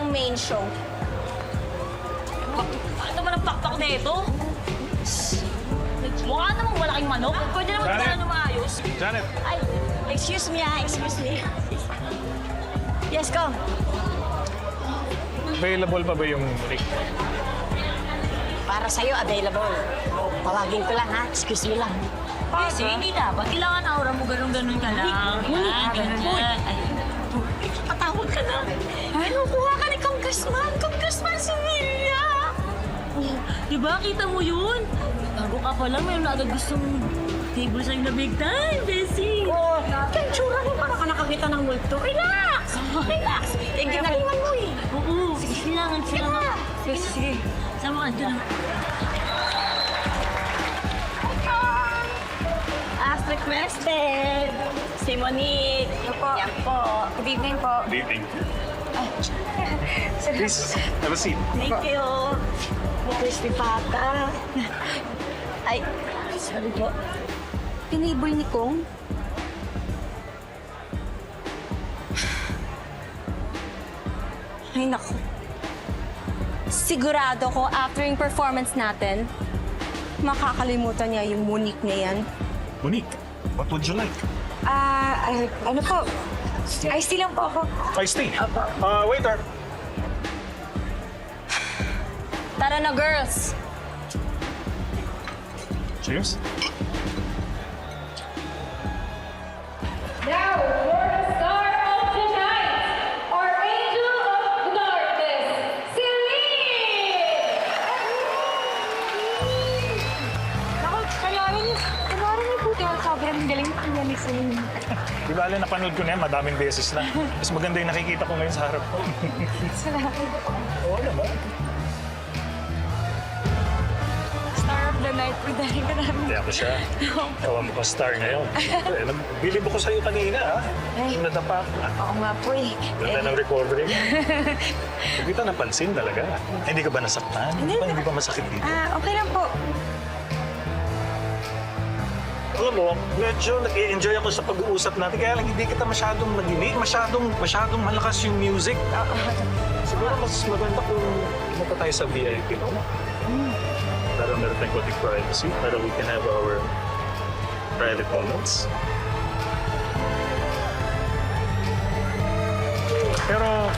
ng main show. Bakit naman ang pakpak na ito? Mukha namang malaking manok. Pwede naman Janet! ito na maayos. Janet! Ay, excuse me ha, excuse me. Yes, go. Available pa ba yung Rick? Para sa'yo, available. Tawagin ko lang ha, excuse me lang. Kasi hindi dapat. Kailangan aura mo ganun-ganun ka lang. Ganun. Ay, Patawag ka na. Ay, kukuha ka ni Congressman. Congressman Sevilla. diba? Kita mo yun? Bago ka pa lang, mayroon na agad gustong table sa'yo na big time, Bessie. Oh, yung tsura mo, para ka nakakita ng multo. Relax! Relax! Eh, ginalingan mo eh. Oo, kailangan sila nga. Sige. Sama ka dyan. As requested. Si Monique. Yan po. Good evening po. Dating. Please, have a seat. Thank you. Crispy pata. Ay, sorry po. Pinable ni Kong? Ay, naku. Sigurado ko after yung performance natin, makakalimutan niya yung Monique na yan. Monique, what would you like? Ano po? Ice tea lang po ako. Iced tea. Waiter. Tara na, girls. Cheers. Now, for the star of tonight, our angel of the darkness, Celine! Ako, kailangan niyo po ito. Sobrang galing pa niya ni Celine. Di ba, Alan, napanood ko na yan, madaming beses na. Mas maganda yung nakikita ko ngayon sa harap ko. Salamat. Oo naman. Star of the night po dahil ka namin. Kaya ko siya. Ikaw ang mukhang star ngayon. Bilib ako sa'yo kanina, ha? Yung nadapa ako. Oo nga po eh. Ganda ng recovery mo. Hindi kita napansin talaga. Hindi ka ba nasaktan? Hindi ba masakit dito? Okay lang po. Alam mo, medyo nag-i-enjoy ako sa pag-uusap natin. Kaya lang hindi kita masyadong nadinig. Masyadong malakas yung music. Siguro mas maganda kung pumunta tayo sa VIP, no? Para meron tayong konting privacy. Para we can have our private moments. Pero,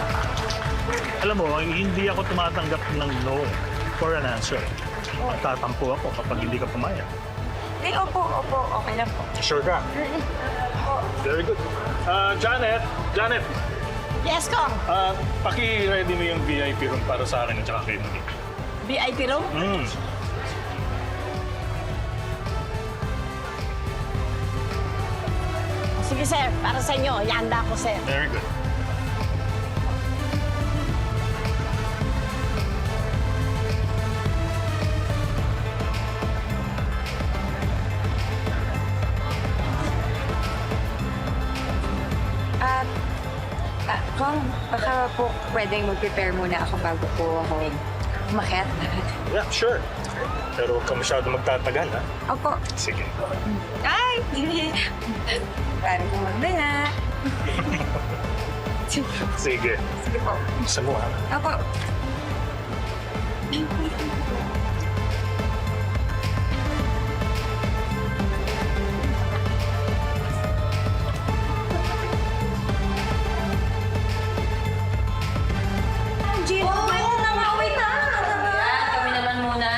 alam mo, hindi ako tumatanggap ng no for an answer. Magtatampo ako kapag hindi ka pumayag. Opo. Okay lang po. Sure ka? Very good. Janet! Yes, Kong. Paki-ready mo yung VIP room para sa akin at saka kay Monique. VIP room? Sige, sir. Para sa inyo. Ihanda ko, sir. Very good. Kung baka po pwedeng mag-prepare muna ako bago po ako umakyat. Yeah, sure. Pero huwag ka masyado magtatagal, ha? Opo. Sige. Ay! Parang kumagdala. Sige. Sige po. Gusto mo, ha? Opo. Kami naman muna.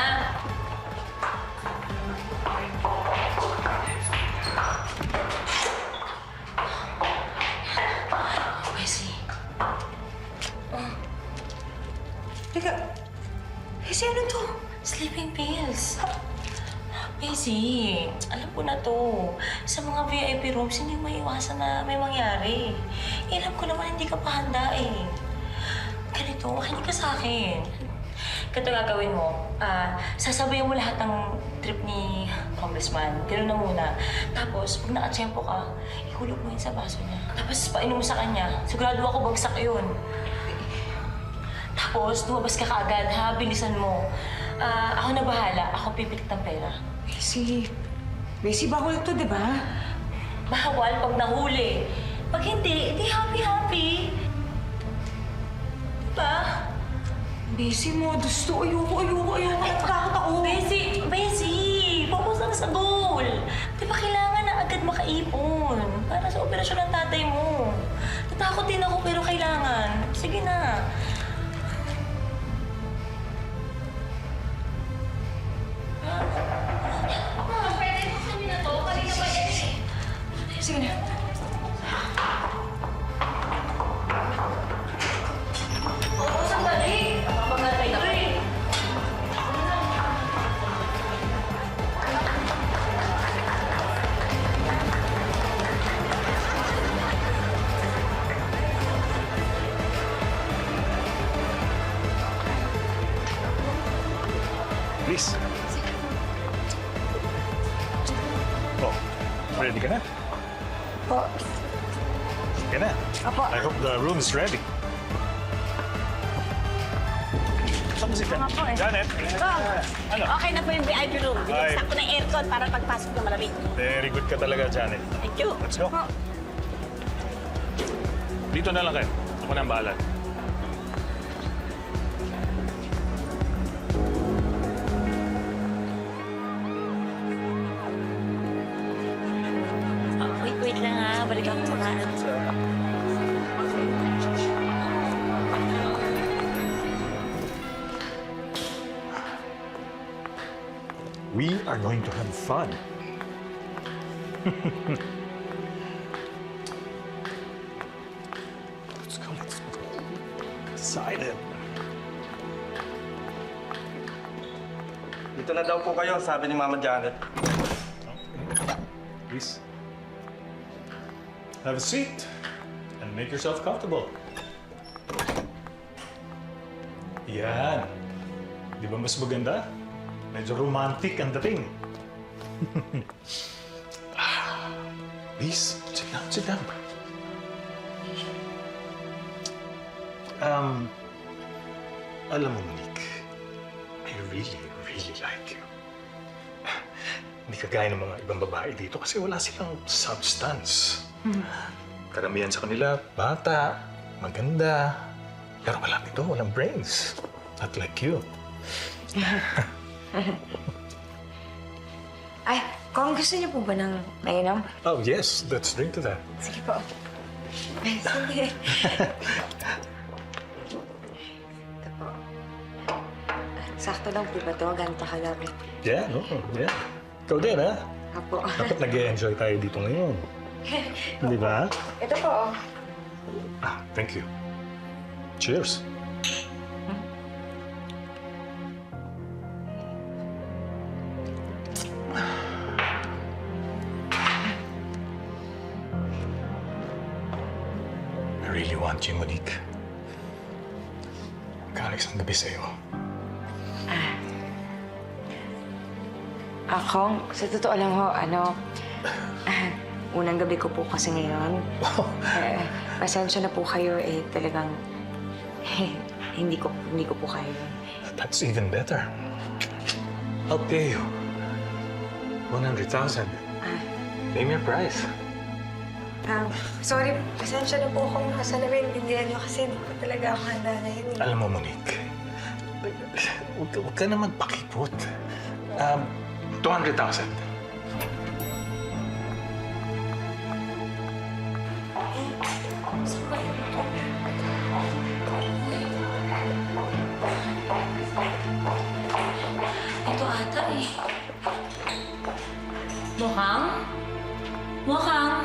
Bessie. Teka, kasi ano to? Sleeping pills. Bessie, alam ko na to. Sa mga VIP rooms, hindi mo iwasan na may mangyari. Alam ko naman hindi ka pa handa eh. Ganito, makinig ka sa akin. Ganito gagawin mo. Sasabayan mo lahat ng trip ni Congressman. Ganun na muna. Tapos, pag nakatsempo ka, ihulog mo yun sa baso niya. Tapos, painom mo sa kanya. Sigurado ako bagsak yun. Tapos, lumabas ka kaagad, ha? Bilisan mo. Ako na bahala. Ako pipilit ng pera. Bessie, bawal to, di ba? Bawal pag nahuli. Pag hindi, edi happy-happy. Pa? Busy mo. Gusto. Ayoko. Natatakot ako. Bessie! Focus lang sa goal. Di ba kailangan na agad makaipon para sa operasyon ng tatay mo? Natakot din ako pero kailangan. Sige na. Ma'am, pwede po kami na to. Kanina pa yan eh. Sige na. Oo, sandali. Magandang na eh. Please. Oh, ready ka na? Po. Sige na. Apo. I hope the room is ready. Saan si Jan? Apo eh. Janet? Ano? Okay na po yung VIP room. Ay. Binuksan ko ng aircon para pagpasok na malamig. Very good ka talaga, Janet. Thank you. Let's go. Dito na lang kayo. Ako na ang bahala. Wait lang ha. Balik ako muna. We are going to have fun. Let's go. Excited. Dito na daw po kayo, sabi ni Mama Janet. Please. Have a seat and make yourself comfortable. Yan. Di ba mas maganda? Medyo romantic ang dating. Please, sit down, sit down. Alam mo, Monique, I really like you. Hindi kagaya ng mga ibang babae dito kasi wala silang substance. Karamihan sa kanila, bata, maganda. Pero wala nito, walang brains. Not like you. Ay, kung gusto niyo po ba ng mainom? Oh, yes. Let's drink to that. Sige po. Ay, sige. Ito po. Sakto lang po ba ito? Ganito kalapit. Yeah, no, yeah. Ikaw din, ha? Apo. Dapat nag-e-enjoy tayo dito ngayon. Di ba? Ito po. Ah, thank you. Cheers. I really want you, Monique. Magkakalis ang gabi sa'yo. Ako, sa totoo lang ho, unang gabi ko po kasi ngayon. Pasensya na po kayo, talagang hindi ko po kayo. That's even better. I'll pay you 100,000. Name your price. Sorry, pasensya na po kung nasa na maintindihan niyo kasi hindi ko talaga ako handa na yun. Alam mo, Monique, huwag ka na magpakipot. 200,000. Ito ata eh. Mukhang? Mukhang?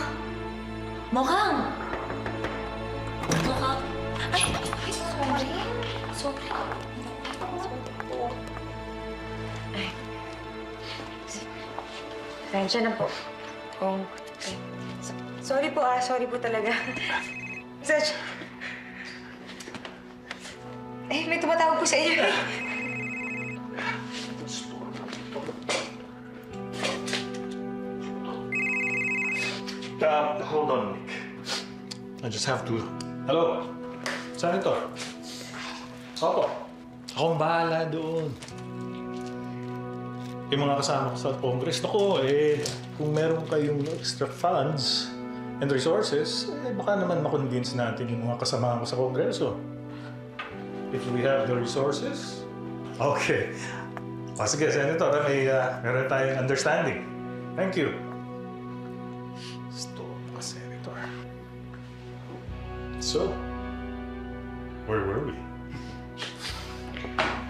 Mukhang? Mukhang? Ay! Sorry. Sorry. Pasensya na po. Kung... sorry po talaga. Pasensya. May tumatawag po sa inyo. Hold on, Nick. I just have to... Hello? Saan ito? Opo. Ako ang bahala doon. Yung mga kasama ko sa Congress, naku, kung meron kayong extra funds and resources, baka naman makonvince natin yung mga kasama ko sa Kongreso. if we have the resources. Okay. O sige, Senator, meron tayong understanding. Thank you. Stop ka, Senator. So, where were we?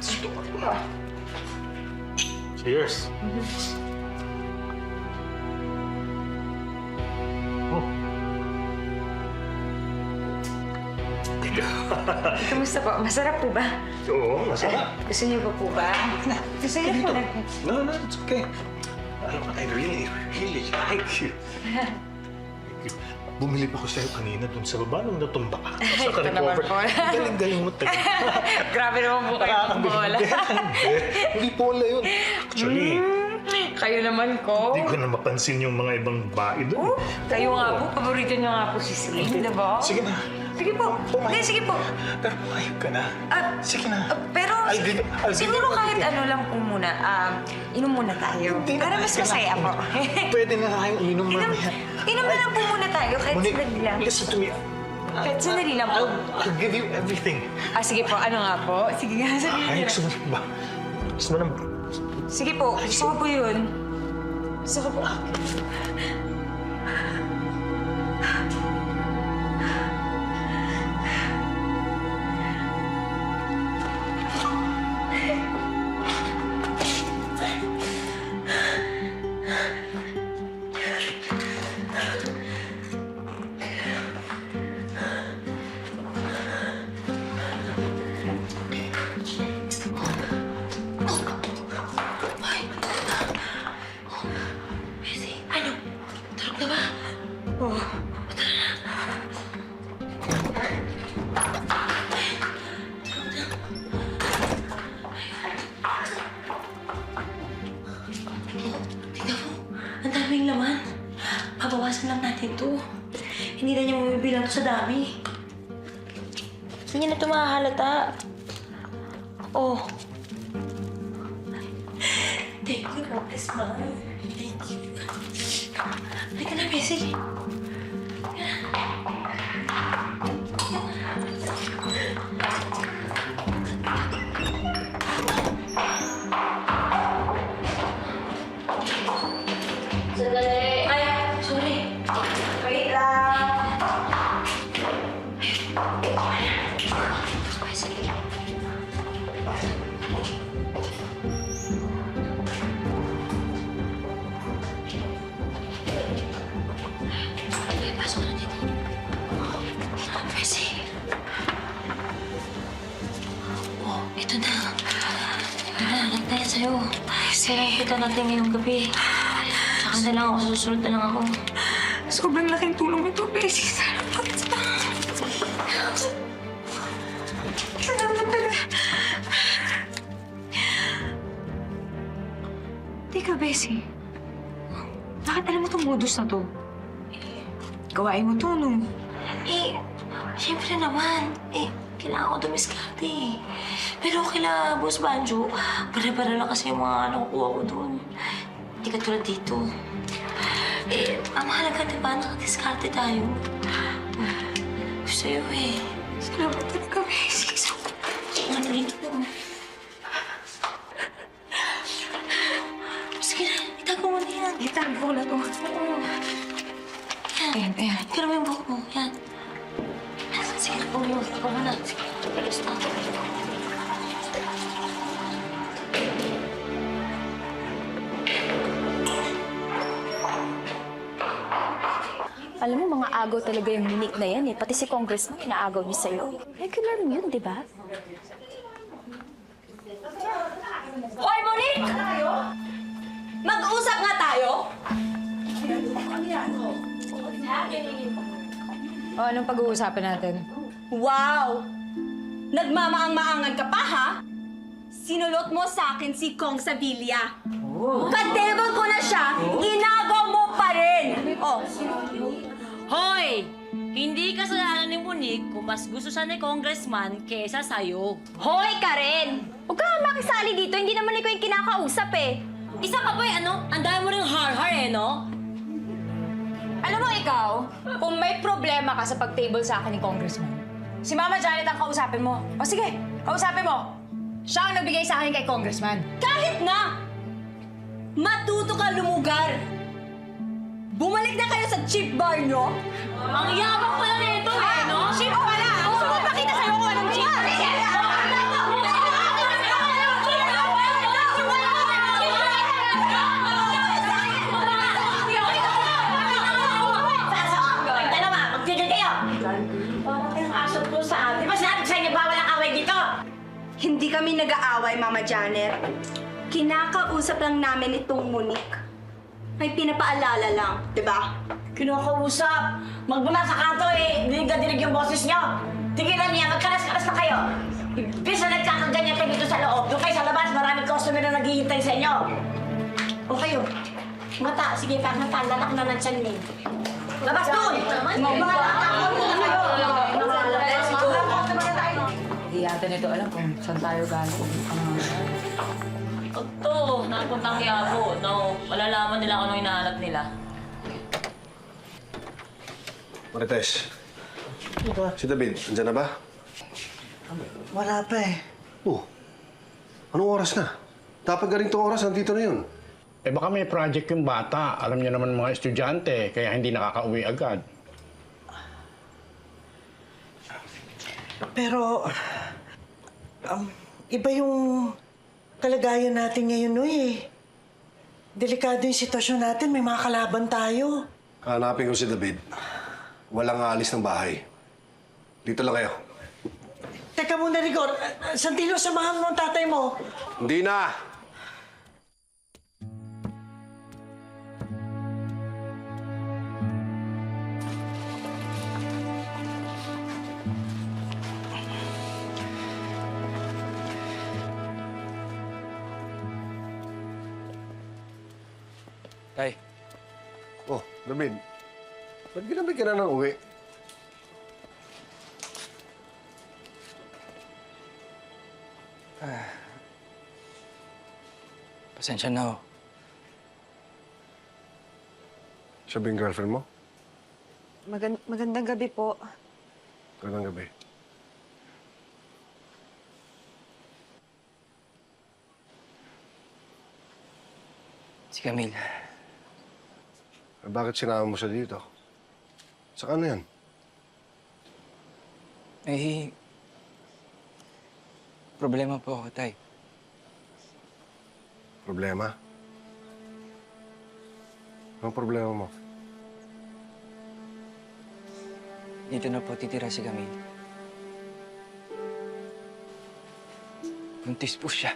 Stop ka. Cheers. Oh. Kamusta po? Masarap po ba? Oo, masarap. Gusto niyo po ba? Gusto niyo po na. No, it's okay. I really like you. Bumili pa ko sa'yo kanina dun sa baba nung natumba ka. Sa Ito naman po. Galing-galing mo talaga. Grabe naman po kayo ng bola. Hindi bola yun. Actually, Kayo naman ko. hindi ko na mapansin yung mga ibang bae dun. Kayo nga po, paborito niyo nga po si Celine, di ba? Sige na. Sige po. Hindi, sige po. Pero pumayag ka na. Sige na. Pero I'll give siguro you kahit everything. ano lang po muna, inom muna tayo. Hindi na Para mas masaya po. Pwede na tayong uminom mamaya. Inom na lang po muna tayo, kahit Monique, sandali lang. listen to me. Kahit sandali lang po. I'll give you everything. Sige po, ano nga po? Sige nga, sabihin Ay, niyo. gusto mo ba? Gusto mo na... Sige po, gusto ko po yun. Gusto ko po. Ano? Tulog na ba? Tignan mo, ang daming laman. Pabawasan lang natin to. Hindi na niya mabibilang to sa dami. Hindi na ito makahalata. Oh. Thank you, Miss Ma. Thank you. Halika na, Bessie. Sandali. Ay, sorry. Wait lang. Ay, sige. Ay, pasok na dito. Bessie. Oh, ito na. Nagtayan na yan sa'yo. Kita natin ngayong gabi. Tsaka na lang ako, susunod na lang ako. Sobrang laking tulong ito, Bessie. Salamat. Salamat talaga. Teka, Bessie. Bakit alam mo itong modus na to? Gawain mo to, no? Eh, siyempre naman. Eh, kailangan ko dumiskarte eh. Pero kila Boss Banjo, pare-pare lang kasi yung mga nakukuha ko doon. Hindi ka tulad dito. Eh, ang mahalaga diba, nakadiskarte tayo. Gusto sa'yo eh. Salamat talaga, Bessie. Ano rin ito? Sige na, itago mo na yan. Itago ko na to. Oo. Yan. Ayan, ayan. Ikaw naman yung buhok mo. Yan. Sige na, pumiwas ako na. Sige, alas na. Alam mo, mga agaw talaga yung Monique na yan eh. Pati si Congressman, inaagaw niya sa'yo. Regular mo yun, di ba? Hoy, Monique! Mag-usap nga tayo! O, anong pag-uusapan natin? Wow! Nagmamaang-maangan ka pa, ha? Sinulot mo sa akin si Kong Sevilla. Kadebol ko na siya, inagaw mo pa rin! Oh, Hoy! Hindi kasalanan ni Monique kung mas gusto siya ni Congressman kesa sa'yo. hoy Karen! Huwag ka nga makisali dito, hindi naman ikaw yung kinakausap eh. Isa ka ba ano? Ang dami mo rin har-har eh, no? Alam mo ikaw, kung may problema ka sa pag-table sa akin ni Congressman, si Mama Janet ang kausapin mo. O sige, Kausapin mo! Siya ang nagbigay sa akin kay Congressman. Kahit na! Matuto ka lumugar! Bumalik na kayo sa cheap bar nyo! Ang yabang pala nito eh, no? Cheap pala! Gusto mo pakita sa'yo kung anong cheap? Dalawa, magtigil kayo! Parang kayong aso po sa atin. Di ba sinabi ko sa inyo bawal ang away dito? Hindi kami nag-aaway, Mama Janet. Kinakausap lang namin itong Monique. May pinapaalala lang, di ba? Kinakausap. Magmula sa kanto eh, dinig yung boses niyo. Tigilan niya, magkaras-karas na kayo. Imbis na nagkakaganyan kayo dito sa loob, doon kayo sa labas, maraming customer na naghihintay sa inyo. O kayo, mata, sige, pagmata, lalak na ng tiyan niyo. Labas doon! Hindi yata nito alam kung saan tayo galing. Ito, napuntang Quiapo. No, malalaman nila kung ano hinahanap nila. Marites. Si David, andyan na ba? Wala pa eh. Oh, anong oras na? Dapat ganitong oras, nandito na yun. Eh baka may project yung bata. Alam niyo naman mga estudyante, kaya hindi nakakauwi agad. Pero, iba yung kalagayan natin ngayon, Noy eh. Delikado yung sitwasyon natin, may mga kalaban tayo. Hanapin ko si David. Walang aalis ng bahay. Dito lang kayo. Teka muna, Rigor. Sandilo, samahan mo ang tatay mo. Hindi na! Tay, Oh, David. Ba't ginamit ka na ng uwi? pasensya na ho. Siya ba yung girlfriend mo? Magandang gabi po. Magandang gabi. Si Camille. Eh, bakit sinama mo siya dito? Saka ano yan? Eh, problema po ako, Tay. Problema? Anong problema mo? Dito na po titira si Camille. Buntis po siya.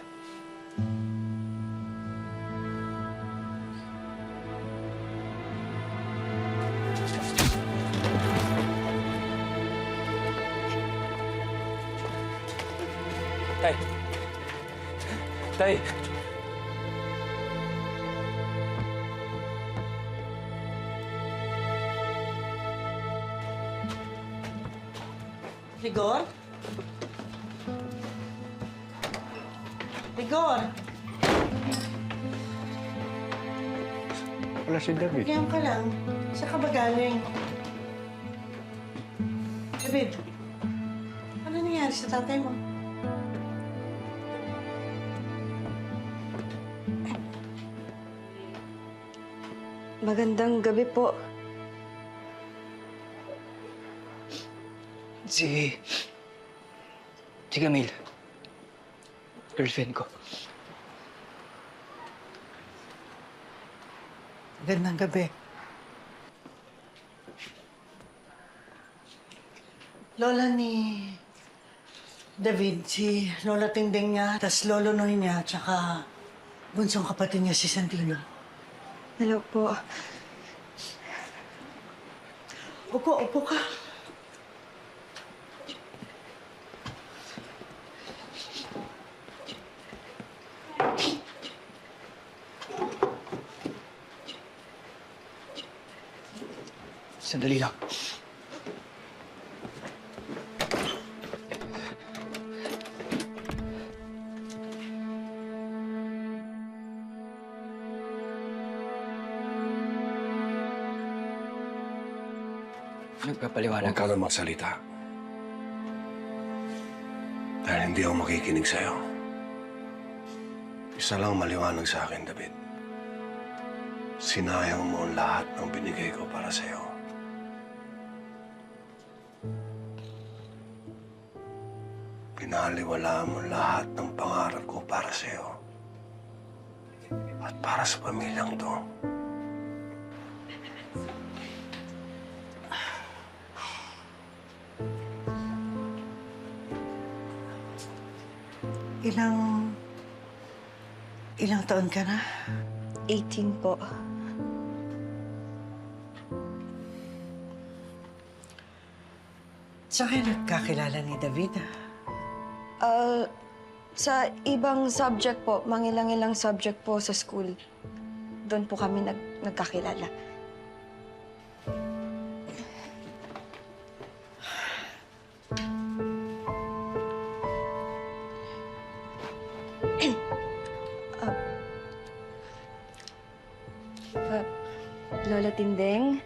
Tay! Tay! Rigor? Rigor, Wala si David. ngayon ka lang. Saan ka ba galing? David, ano nangyari sa tatay mo? Magandang gabi po. Si Camille. Girlfriend ko. Magandang gabi. Lola ni David, si Lola Tinding niya, tas Lolo Noy niya, tsaka bunsong kapatid niya si Santino. Hello po. Upo ka. Sandali lang. Nagpapaliwanag Huwag ka na magsalita. Dahil hindi ako makikinig sa'yo. Isa lang maliwanag sa akin, David. Sinayang mo ang lahat ng binigay ko para sa'yo. Pinaliwala mo lahat ng pangarap ko para sa'yo. At para sa pamilyang to. Ilang taon ka na? 18 po. Saan kayo nagkakilala ni David? Sa ibang subject po, mangilang-ilang subject po sa school. Doon po kami nagkakilala. Lola Tindeng?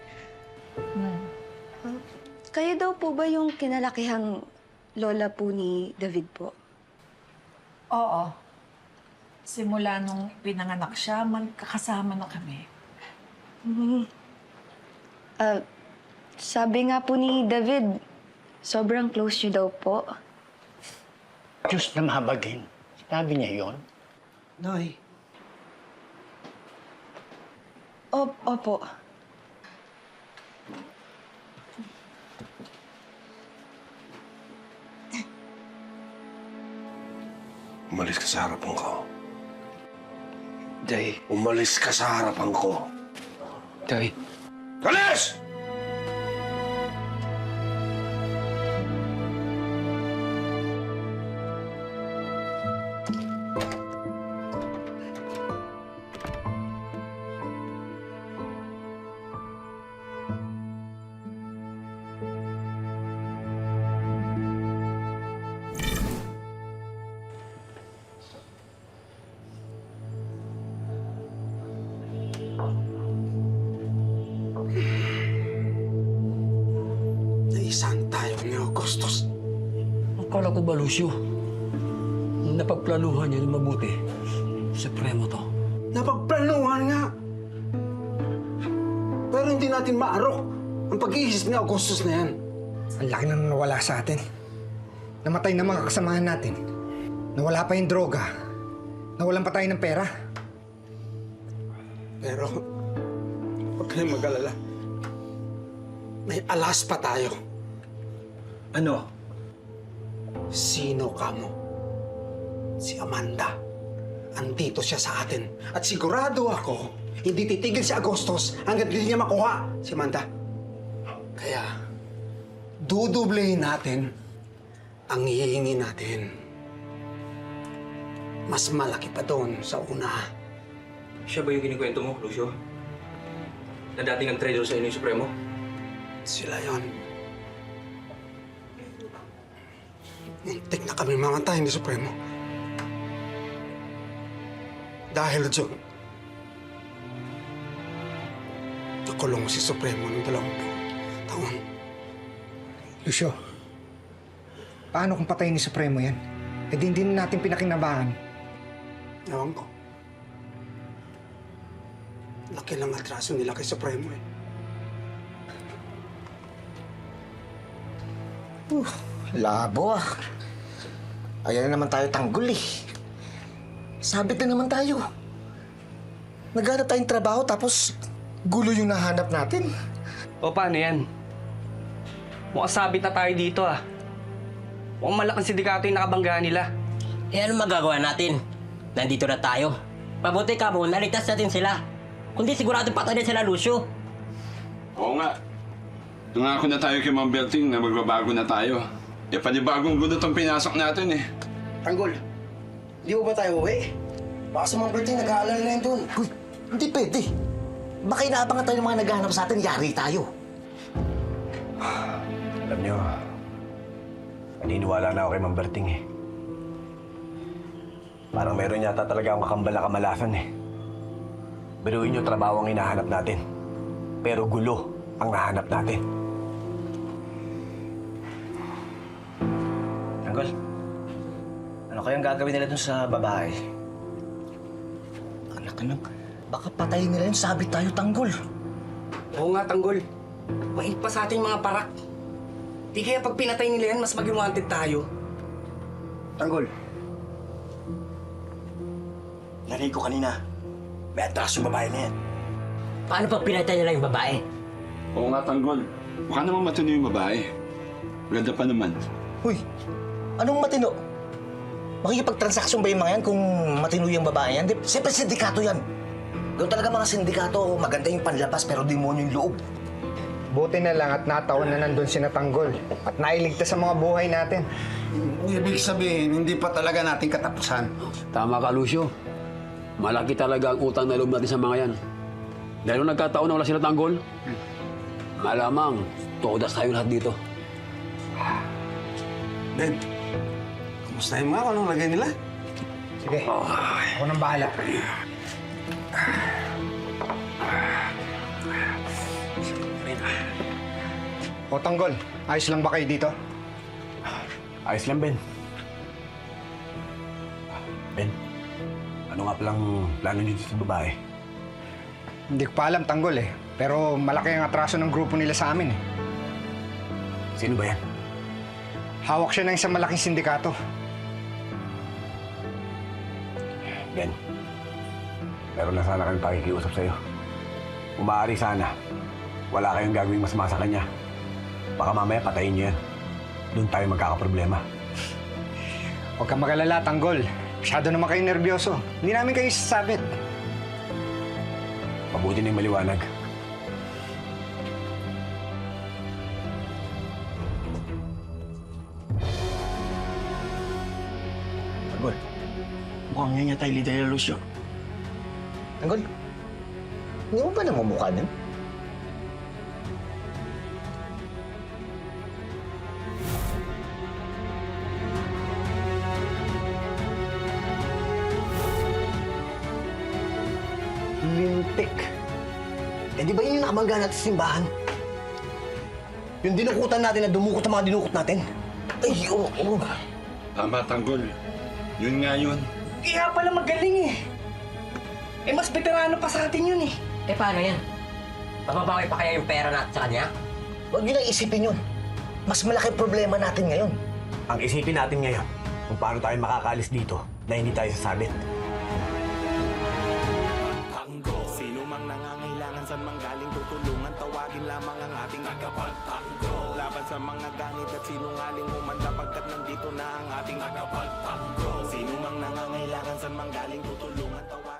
Kayo daw po ba yung kinalakihang lola po ni David po? Oo. Simula nung pinanganak siya, magkakasama na kami. Sabi nga po ni David, sobrang close niyo daw po. Diyos na mahabagin. Sabi niya yon. Noy, Opo. Umalis ka sa harapan ko. Tay. Umalis ka sa harapan ko. Tay. Alis! naisahan tayo ni Augustus. Akala ko ba, Lucio? Napagplanuhan niya ng mabuti. Supremo to. Napagplanuhan nga. Pero hindi natin maarok ang pag-iisip ni Augustus na yan. Ang laki na nawala sa atin. Namatay na mga kasamahan natin. Nawala pa yung droga. Nawalan pa tayo ng pera. Pero, huwag kayong mag-alala. May alas pa tayo. Ano? Sino ka mo? Si Amanda. Andito siya sa atin. At sigurado ako, hindi titigil si Augustus hanggat hindi niya makuha si Amanda. Kaya, dudublehin natin ang hihingi natin. Mas malaki pa doon sa una. Siya ba yung kinikwento mo, Lucio? Na dating ang trader sa inyo yung Supremo? Sila yon. Muntik na kami mamatay ni Supremo. Dahil dyan, nakulong si Supremo ng 2 taon. Lucio, paano kung patayin ni Supremo yan? Eh di hindi na natin pinakinabangan. Ewan ko. Laki lang atraso nila kay Supremo eh. Labo ah. Ayan na naman tayo tanggol eh. Sabit na naman tayo. Naghanap tayong trabaho tapos gulo yung nahanap natin. O paano yan? Mukhang sabit na tayo dito ah. Mukhang malaking sindikato yung nakabanggahan nila. Eh ano magagawa natin? Nandito na tayo. Mabuti ka mo, naligtas natin sila. Kundi sigurado patay na sila, Lucio. Oo nga. Nangako na tayo kay Ma'am Berting na magbabago na tayo. Eh, panibagong gulo itong pinasok natin eh. Tanggol, di mo ba tayo uwi? Baka sa mga birthday nag-aalala na yun doon. Uy, hindi pwede. Baka inaabangan tayo ng mga naghahanap sa atin, yari tayo. Alam niyo, naniniwala na ako kay Ma'am Berting eh. Parang meron yata talaga ang kakambal na kamalasan eh. Biruin niyo trabaho ang hinahanap natin. Pero gulo ang nahanap natin. Tanggol, Ano kayang gagawin nila dun sa babae? Anak ka lang, baka patayin nila yung sabit tayo, Tanggol. Oo nga, Tanggol. Mainit pa sa ating mga parak. Di kaya pag pinatay nila yan, mas maging wanted tayo. Tanggol. Narinig ko kanina. May atras yung babae na yan. Paano pag pinatay nila yung babae? Oo nga, Tanggol. Baka naman matino yung babae. Ganda pa naman. Uy, anong matino? Makikipagtransaksyon ba yung mga yan kung matino yung babae yan? Siyempre, sindikato yan. Doon talaga mga sindikato, maganda yung panlabas pero demonyo yung loob. Buti na lang at nataon na nandun si Natanggol at nailigtas sa mga buhay natin. Ibig sabihin, hindi pa talaga natin katapusan. Tama ka, Lucio. Malaki talaga ang utang na loob natin sa mga yan. Dahil nung nagkataon na wala sila Tanggol, malamang todas tayo lahat dito. Ben, kumustahin mo nga kung anong lagay nila? Sige, ako nang bahala. O Tanggol, ayos lang ba kayo dito? Ayos lang, Ben. Ben, ano nga palang plano niyo dito sa babae? Hindi ko pa alam, Tanggol eh. Pero malaki ang atraso ng grupo nila sa amin eh. Sino ba yan? Hawak siya ng isang malaking sindikato. Ben, meron na sana kayong pakikiusap sa'yo. Kung maaari sana, wala kayong gagawing masama sa kanya. Baka mamaya patayin niyo yan. Doon tayo magkakaproblema. Huwag kang magalala, Tanggol. Masyado naman kayo nervyoso. Hindi namin kayo sasabit. Mabuti na yung maliwanag. Tanggol, mukhang yan yata yung leader ni Lucio. Tanggol, hindi mo ba namumukha niyan? Lintik. Eh di ba yun yung nakabangga natin sa simbahan? Yung dinukutan natin na dumukot ang mga dinukot natin? Ay, oo. Tama, Tanggol. Yun nga yun. Kaya pala magaling eh. Eh, mas veterano pa sa atin yun eh. Eh, paano yan? Mababawi pa kaya yung pera natin sa kanya? Huwag nyo na isipin yun. Mas malaki problema natin ngayon. Ang isipin natin ngayon, kung paano tayo makakaalis dito na hindi tayo sasabit. Sino mang nangangailangan sa manggaling tutulungan, tawagin lamang ang ating agapagtanggol. Laban sa mga ganit at sinungaling umanda pagkat nandito na ang ating agapagtanggol. Sino mang nangangailangan sa manggaling tutulungan, tawagin